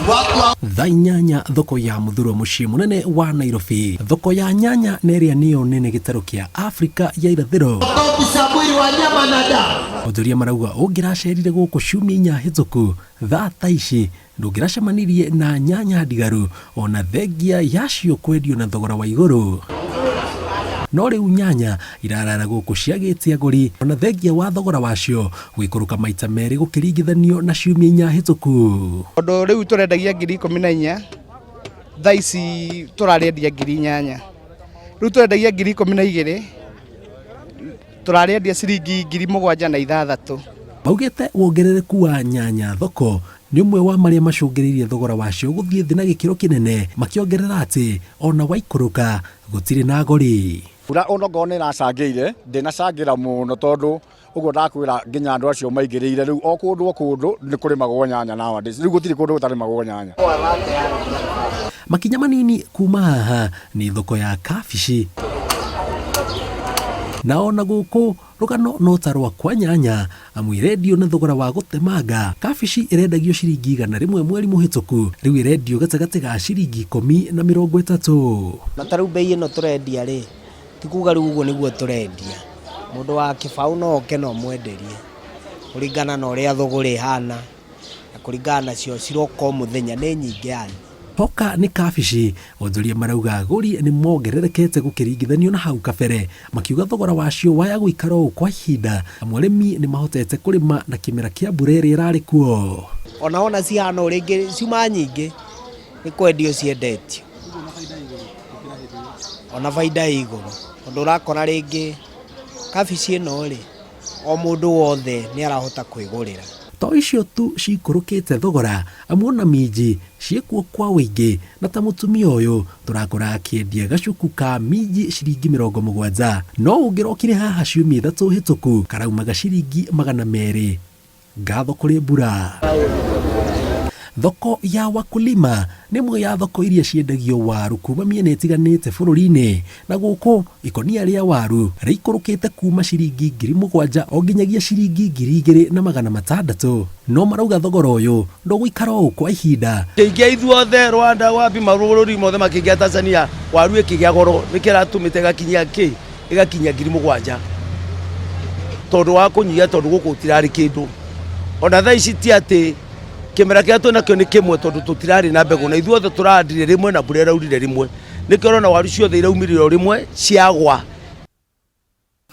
Thaa inyanya thoko ya Muthurwa muciĩ munene wa Nairobi. Thoko ya nyanya neria niyo nene gĩtarũ kĩa Afrika ya irathĩro. Onjoria marauga ũngĩracerire gũkũ ciumia inya hĩtũku thaa ta ici ndũngĩracemanirie na nyanya ndigaru ona thengia yacio kwendio na thogora wa igũrũ. No rĩu nyanya irarara gũkũ ciagĩte agũri ona thengia wa thogora wacio gwĩkũrũka maita merĩ gũkĩringithanio na ciumia inya hĩtũku. Ũndũ rĩu tũrendagia 14,000 thaa ici tũrarĩendia 8,000. Rĩu tũrendagia 12,000 tũrarĩendia ciringi 7,600. Baugĩte wongerereku wa nyanya thoko nĩ ũmwe wa marĩa macũngĩrĩirie thogora wacio gũthiĩ thĩ na gĩkĩro kĩnene, makĩongerera atĩ ona waikũrũka gũtirĩ na agũri. Ura onogo nĩ racangĩire ndĩnacangĩra mũno tondũ ũguo ndakwĩra nginya andũ acio maingĩrĩire rĩu o kũndũ nĩ kũrĩmagwo nyanya nowadays rĩu gũtirĩ kũndũ gũtarĩmagwo nyanya. Makinya manini kuma haha nĩ thoko ya kabici na ona gũkũ rũgano no tarwa kwa nyanya amu irendio na thogora wa gũtemanga. Kabici irendagio ciringi 100 mweri mũhĩtũku rĩu irendio gatagatĩ ga ciringi 10 na 30. Na tarĩu bei ĩno tũrendia rĩ ti kuga rĩu ũguo nĩguo tũrendia. Mũndũ wa kĩbaũ no oke no mwenderie kũringana na ũrĩa thogora ĩhana na kũringana nacio ciroka mũthenya nĩ nyingĩ yani. Hoka nĩ kabici onjoria marauga agũri nĩ mongererekete gũkĩringithanio na hau kabere, makiuga thogora wacio waya gũikara ũũ kwa ihinda amu arĩmi nĩ mahotete kũrĩma na kĩmera kĩa mbura ĩrĩa ĩrarĩ kuo. Ona cihana rĩngĩ ciuma nyingĩ nĩ kwendio ciendetio ona baida igũrũ. Ũndũ ũrakora rĩngĩ kabici ĩno rĩ o mũndũ wothe nĩ arahota kwĩgũrĩra. To icio tu cikũrũkĩte thogora amu ona minji ciĩkuo kwa wĩingĩ na ta mũtumia ũyũ tũrakora akĩendia gacuku ka minji ciringi 70, no ũngĩrokire haha ciumia 3 hĩtũku karaumaga ciringi 200. Ngatho kũrĩ mbura. Thoko ya wakulima nĩ ĩmwe ya thoko iria ciendagio waru kuma mĩena ĩtiganĩte bũrũri-inĩ, na gũkũ ikonia rĩa waru rĩikũrũkĩte kuma ciringi 7,000 o nginyagia ciringi 2,600. No marauga thogora ũyũ ndũgũikara ũũ kwa ihinda. Kĩingĩa ithuothe Rwanda wapi mabũrũri mothe makĩingĩa Tanzania waru ĩkĩgĩa goro nĩkĩratũmĩte ĩgakinya 7,000 tondũ wa kũnyia tondũ gũkũ gũtirarĩ kĩndũ. Ona thaa ici ti atĩ kĩmera kĩa twĩnakĩo nĩ kĩmwe tondũ tũtirarĩ na mbegũ na ithuothe tũrahandire rĩmwe na mbura ĩraurire rĩmwe, nĩkĩo ũrona waru ciothe iraumire o rĩmwe ciagwa.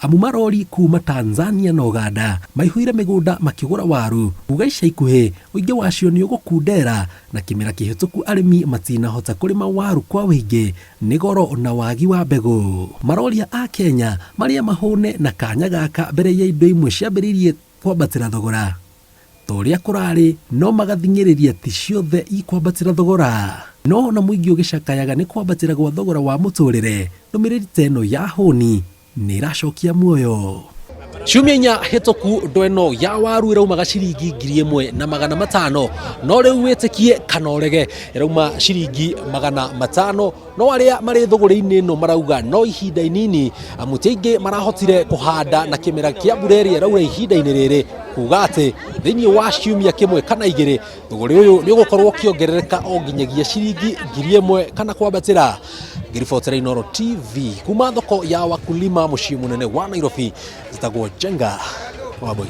Amu marori kuma Tanzania na Uganda maihũire mĩgũnda makĩgũra waru, kuga ica ikuhĩ ũingĩ wacio nĩ ũgũkundera na kĩmera kĩhĩtũku arĩmi matinahota kũrĩma waru kwa wĩingĩ nĩ goro na wagi wa mbegũ. Maroria a Kenya marĩa mahũne na kanya gaka mbere ya indo imwe ciambĩrĩirie kwambatĩra thogora. Torĩa kũrarĩ no magathingĩrĩria ti ciothe ikwambatĩra thogora. No na mũingĩ ũgĩcakayaga nĩ kwambatĩra gwa thogora wa mũtũrĩre. Ndũmĩrĩri teno ya hũni nĩ ĩracokia muoyo. Ciumia inya hĩtũku ndo ĩno ya waru ĩraumaga ciringi 1,500, no rĩu wĩtĩkie kana ũrege ĩrauma ciringi 500. No arĩa marĩ thogora-inĩ ĩno marauga no ihinda inini amu ti aingĩ marahotire kũhanda na kĩmera kĩa mbura ĩrĩa ĩraura ihinda-inĩ rĩrĩ, kuga atĩ thĩinĩ wa ciumia kĩmwe kana igĩrĩ thogora ũyũ nĩ ũgũkorwo ũkĩongerereka o nginyagia ciringi 1,000 kana kwambatĩra. Ngiribotera Inooro TV kuma thoko ya wakulima mũciĩ mũnene wa Nairobi, njĩtagwo Jenga Wambui.